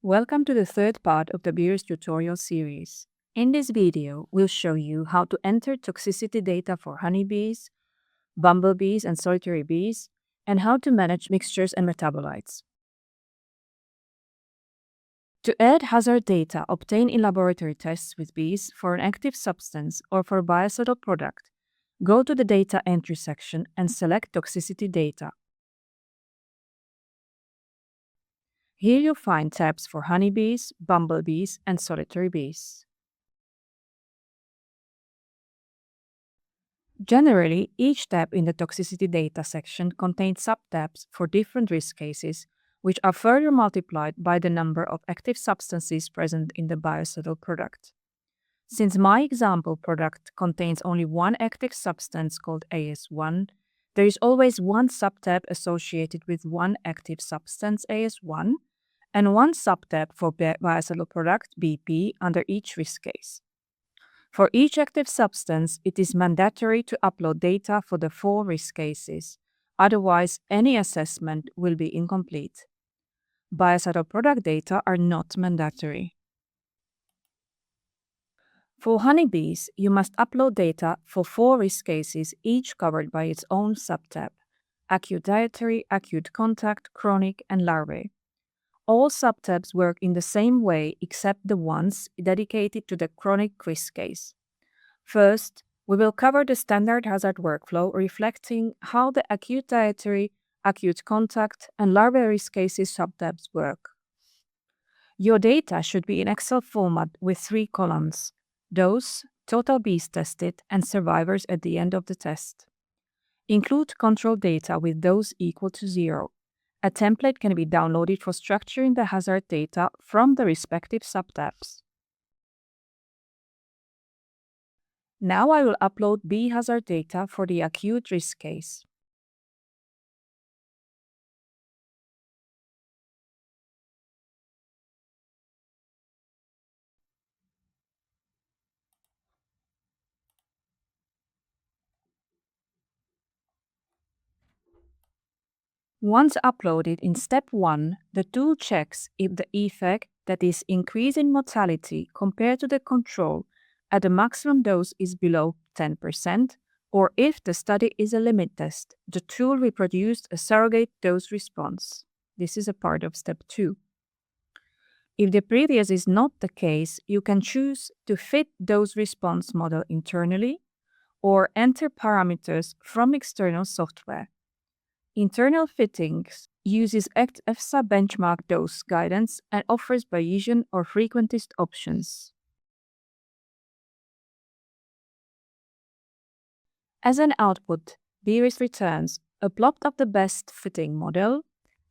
Welcome to the third part of the beer's tutorial series. In this video, we'll show you how to enter toxicity data for honeybees, bumblebees, and solitary bees, and how to manage mixtures and metabolites. To add hazard data obtained in laboratory tests with bees for an active substance or for a biocidal product, go to the Data Entry section and select Toxicity Data. Here you'll find tabs for honeybees, bumblebees, and solitary bees. Generally, each tab in the Toxicity Data section contains subtabs for different risk cases, which are further multiplied by the number of active substances present in the biocidal product. Since my example product contains only one active substance called AS1, there is always one subtab associated with one active substance AS1 and one subtab for biocidal product BP under each risk case. For each active substance, it is mandatory to upload data for the 4 risk cases. Otherwise, any assessment will be incomplete. Biocidal product data are not mandatory. For honeybees, you must upload data for 4 risk cases, each covered by its own subtab: acute dietary, acute contact, chronic, and larvae. All subtabs work in the same way except the ones dedicated to the chronic risk case. First, we will cover the standard hazard workflow reflecting how the acute dietary, acute contact, and larvae risk cases subtabs work. Your data should be in Excel format with 3 columns: dose, total bees tested, and survivors at the end of the test. Include control data with dose equal to 0. A template can be downloaded for structuring the hazard data from the respective subtabs. Now I will upload bee hazard data for the acute risk case. Once uploaded in step 1, the tool checks if the effect, that is, increase in mortality compared to the control at the maximum dose is below 10%, or if the study is a limit test, the tool reproduced a surrogate dose response. This is a part of step 2. If the previous is not the case, you can choose to fit dose response model internally or enter parameters from external software. Internal fittings uses EFSA benchmark dose guidance and offers Bayesian or frequentist options. As an output, BERIS returns a plot of the best fitting model,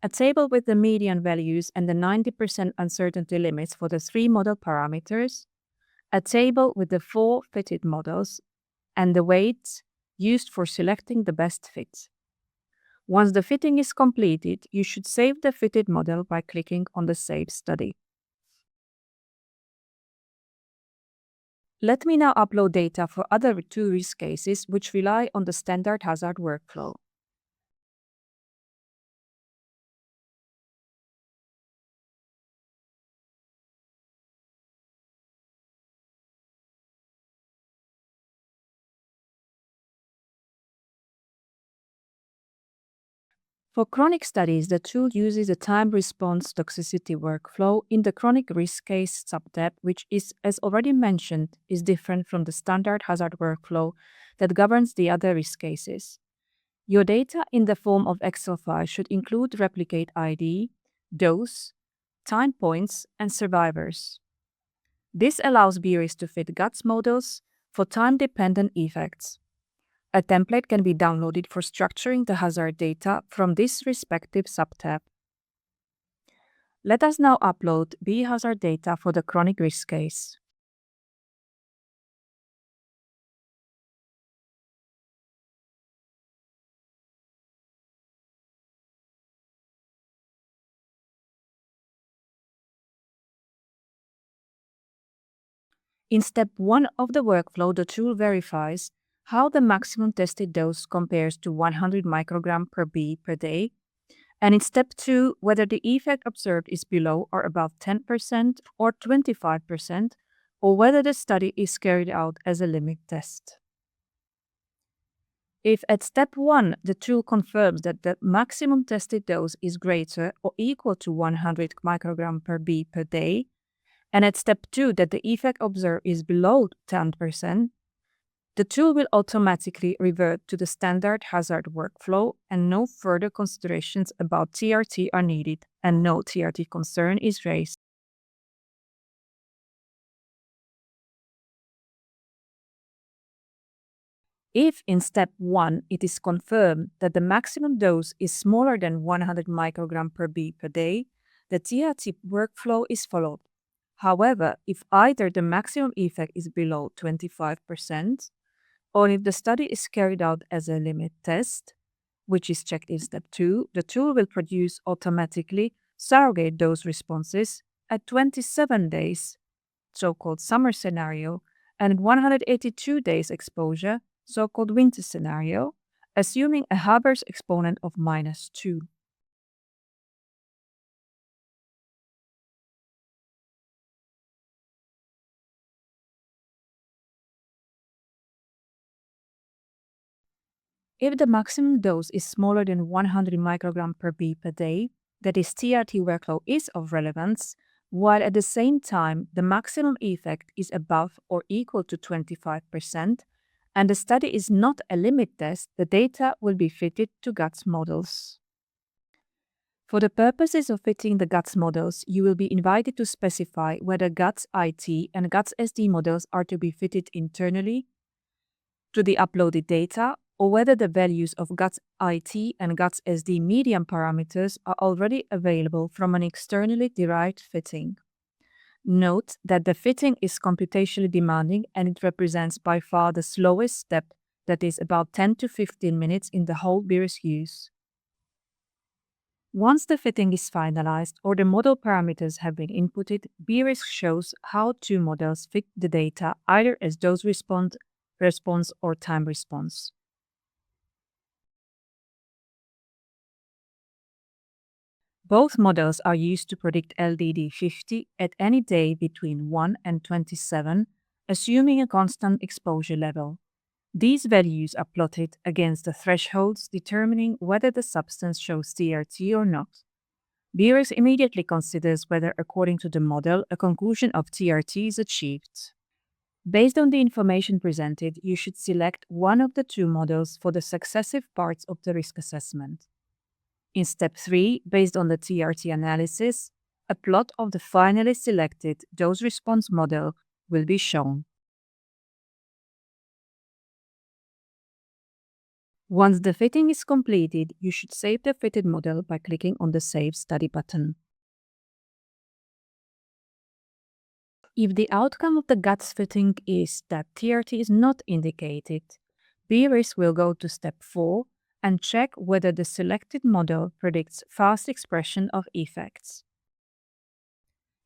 a table with the median values and the 90% uncertainty limits for the 3 model parameters, a table with the 4 fitted models, and the weights used for selecting the best fit. Once the fitting is completed, you should save the fitted model by clicking on the Save Study. Let me now upload data for other 2 risk cases which rely on the standard hazard workflow. For chronic studies, the tool uses a time response toxicity workflow in the chronic risk case subtab, which is, as already mentioned, is different from the standard hazard workflow that governs the other risk cases. Your data in the form of Excel file should include replicate ID, dose, time points, and survivors. This allows BERIS to fit GUTS models for time-dependent effects. A template can be downloaded for structuring the hazard data from this respective subtab. Let us now upload bee hazard data for the chronic risk case. In step 1 of the workflow, the tool verifies how the maximum tested dose compares to 100 microgram per bee per day And in step 2, whether the effect observed is below or above 10% or 25%, or whether the study is carried out as a limit test. If at step 1 the tool confirms that the maximum tested dose is greater or equal to 100 microgram per B per day, and at step 2 that the effect observed is below 10%, the tool will automatically revert to the standard hazard workflow and no further considerations about TRT are needed and no TRT concern is raised. If in step 1 it is confirmed that the maximum dose is smaller than 100 microgram per B per day, the TRT workflow is followed. However, if either the maximum effect is below 25%, or if the study is carried out as a limit test, which is checked in step 2, the tool will produce automatically surrogate dose responses at 27 days, so-called summer scenario, and 182 days exposure, so-called winter scenario, assuming a Haber's exponent of -2. If the maximum dose is smaller than 100 microgram per B per day, that is TRT workflow is of relevance, while at the same time the maximum effect is above or equal to 25%, and the study is not a limit test, the data will be fitted to GUTS models. For the purposes of fitting the GUTS models, you will be invited to specify whether GUTS IT and GUTS SD models are to be fitted internally to the uploaded data, or whether the values of GUTS IT and GUTS SD medium parameters are already available from an externally derived fitting. Note that the fitting is computationally demanding and it represents by far the slowest step, that is about 10 to 15 minutes in the whole BIRIS use. Once the fitting is finalized or the model parameters have been inputted, BIRIS shows how two models fit the data either as dose response or time response. Both models are used to predict LDD50 at any day between 1 and 27, assuming a constant exposure level. These values are plotted against the thresholds determining whether the substance shows TRT or not. BIRIS immediately considers whether, according to the model, a conclusion of TRT is achieved. Based on the information presented, you should select one of the two models for the successive parts of the risk assessment. In step 3, based on the TRT analysis, a plot of the finally selected dose-response model will be shown. Once the fitting is completed, you should save the fitted model by clicking on the Save Study button. If the outcome of the GUTS fitting is that TRT is not indicated, BIRIS will go to step 4 and check whether the selected model predicts fast expression of effects.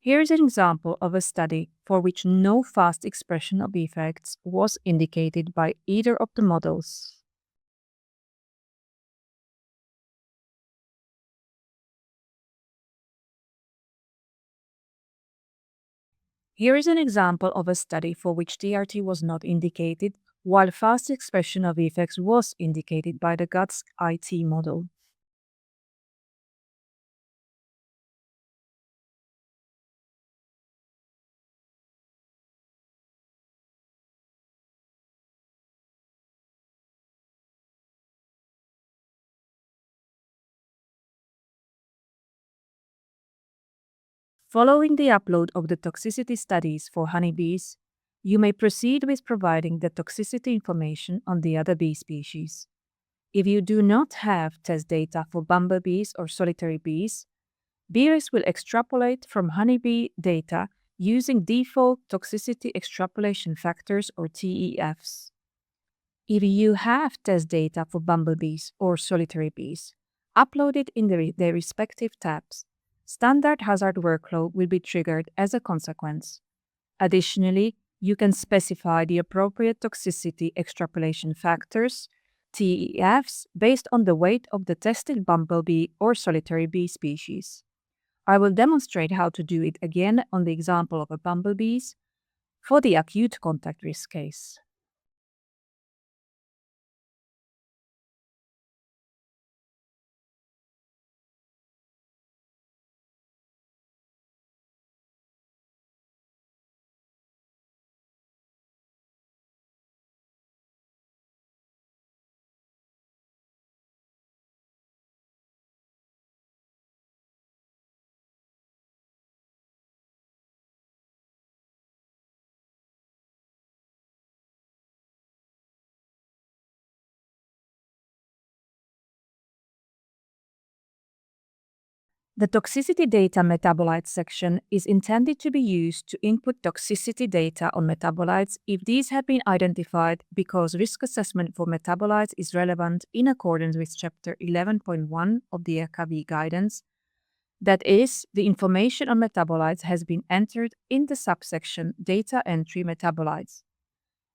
Here is an example of a study for which no fast expression of effects was indicated by either of the models. Here is an example of a study for which TRT was not indicated, while fast expression of effects was indicated by the GUTS IT model. Following the upload of the toxicity studies for honeybees, you may proceed with providing the toxicity information on the other bee species. If you do not have test data for bumblebees or solitary bees, BIRIS will extrapolate from honeybee data using default toxicity extrapolation factors or TEFs. If you have test data for bumblebees or solitary bees, upload it in their respective tabs. Standard hazard workflow will be triggered as a consequence. Additionally, you can specify the appropriate toxicity extrapolation factors TEFs based on the weight of the tested bumblebee or solitary bee species. I will demonstrate how to do it again on the example of a bumblebees for the acute contact risk case. The toxicity data metabolites section is intended to be used to input toxicity data on metabolites if these have been identified because risk assessment for metabolites is relevant in accordance with Chapter 11.1 of the EKB guidance. That is, the information on metabolites has been entered in the subsection Data Entry Metabolites.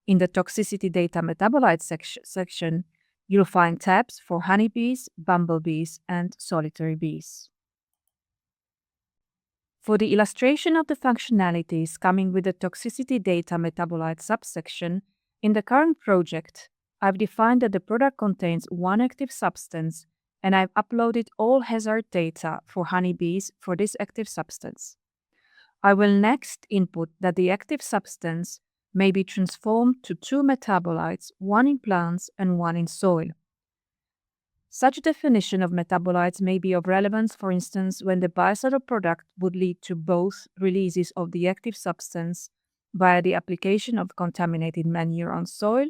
In the Toxicity Data Metabolites section, you'll find tabs for honeybees, bumblebees, and solitary bees. For the illustration of the functionalities coming with the Toxicity Data Metabolite subsection, in the current project, I've defined that the product contains one active substance and I've uploaded all hazard data for honeybees for this active substance. I will next input that the active substance may be transformed to two metabolites, one in plants and one in soil. Such definition of metabolites may be of relevance, for instance, when the biocidal product would lead to both releases of the active substance via the application of contaminated manure on soil,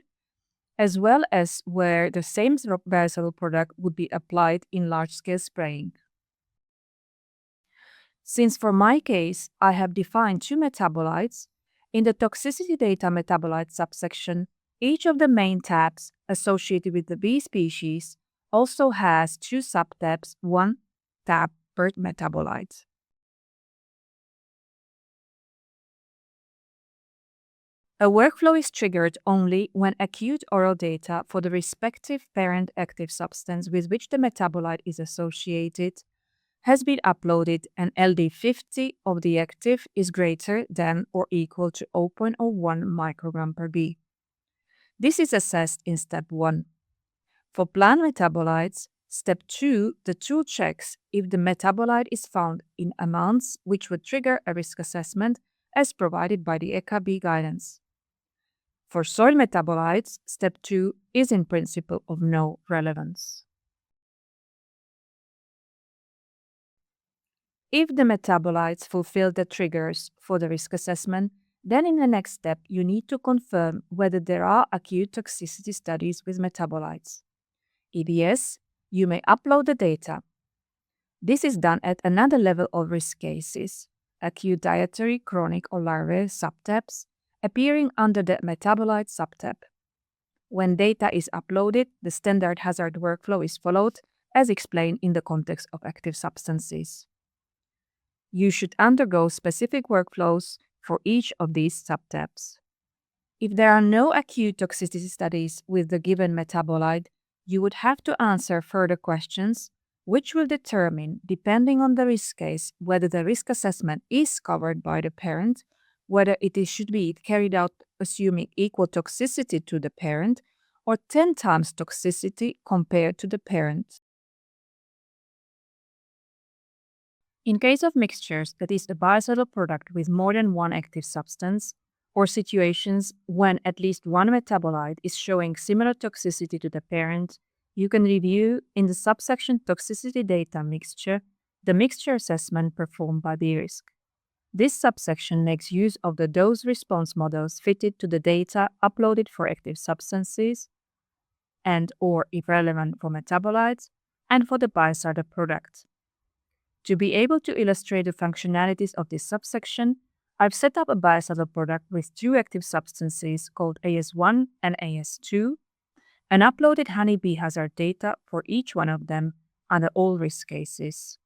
as well as where the same biocidal product would be applied in large-scale spraying. Since for my case, I have defined two metabolites, in the toxicity data metabolite subsection, each of the main tabs associated with the bee species also has two subtabs, one tab per metabolite. A workflow is triggered only when acute oral data for the respective parent active substance with which the metabolite is associated has been uploaded and LD50 of the active is greater than or equal to 0.01 microgram per B. This is assessed in step 1. For plant metabolites, step 2, the tool checks if the metabolite is found in amounts which would trigger a risk assessment as provided by the EKB guidance. For soil metabolites, step 2 is in principle of no relevance. If the metabolites fulfill the triggers for the risk assessment, then in the next step you need to confirm whether there are acute toxicity studies with metabolites. If yes, you may upload the data. This is done at another level of risk cases, acute dietary, chronic or larvae subtabs, appearing under the metabolite subtab. When data is uploaded, the standard hazard workflow is followed, as explained in the context of active substances. You should undergo specific workflows for each of these subtabs. If there are no acute toxicity studies with the given metabolite, you would have to answer further questions, which will determine, depending on the risk case, whether the risk assessment is covered by the parent, whether should be carried out assuming equal toxicity to the parent, or 10 times toxicity compared to the parent. In case of mixtures, that is a biocidal product with more than one active substance, or situations when at least one metabolite is showing similar toxicity to the parent, you can review in the subsection Toxicity Data Mixture the mixture assessment performed by BRISC. This subsection makes use of the dose-response models fitted to the data uploaded for active substances and or, if relevant, for metabolites and for the biocidal product. To be able to illustrate the functionalities of this subsection, I've set up a biocidal product with two active substances called AS1 and AS2 and uploaded honeybee hazard data for each one of them under all risk cases.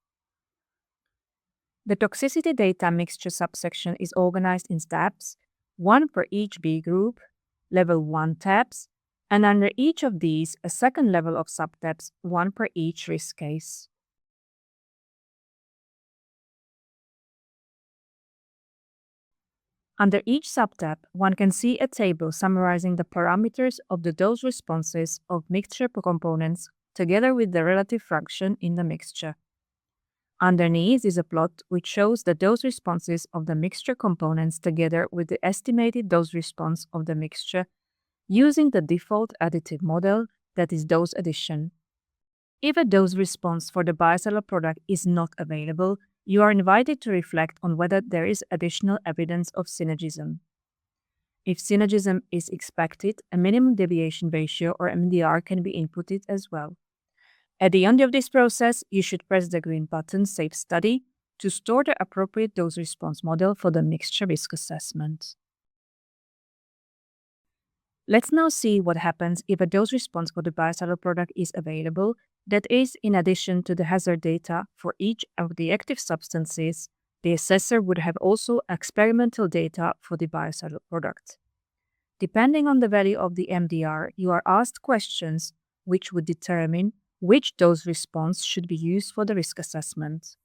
The toxicity data mixture subsection is organized in tabs, one per each bee group, level 1 tabs, And under each of these, a second level of subtabs, one per each risk case. Under each subtab, one can see a table summarizing the parameters of the dose responses of mixture components together with the relative fraction in the mixture. Underneath is a plot which shows the dose responses of the mixture components together with the estimated dose response of the mixture using the default additive model, that is dose addition. If a dose response for the bicellular product is not available, you are invited to reflect on whether there is additional evidence of synergism. If synergism is expected, a minimum deviation ratio or MDR can be inputted as well. At the end of this process, you should press the green button Save Study to store the appropriate dose response model for the mixture risk assessment. Let's now see what happens if a dose response for the biocides product is available, that is, in addition to the hazard data for each of the active substances, the assessor would have also experimental data for the biocides product. Depending on the value of the MDR, you are asked questions which would determine which dose response should be used for the risk assessment.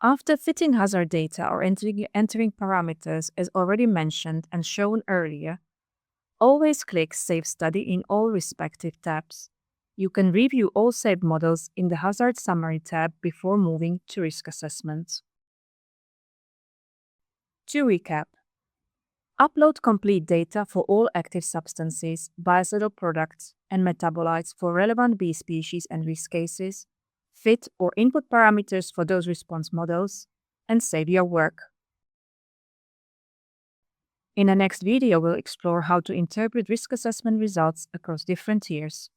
After fitting hazard data or entering parameters as already mentioned and shown earlier, always click Save Study in all respective tabs. You can review all saved models in the Hazard Summary tab before moving to Risk Assessment. To recap, upload complete data for all active substances, biocidal products, and metabolites for relevant bee species and risk cases, fit or input parameters for those response models, and save your work. In the next video, we'll explore how to interpret risk assessment results across different tiers.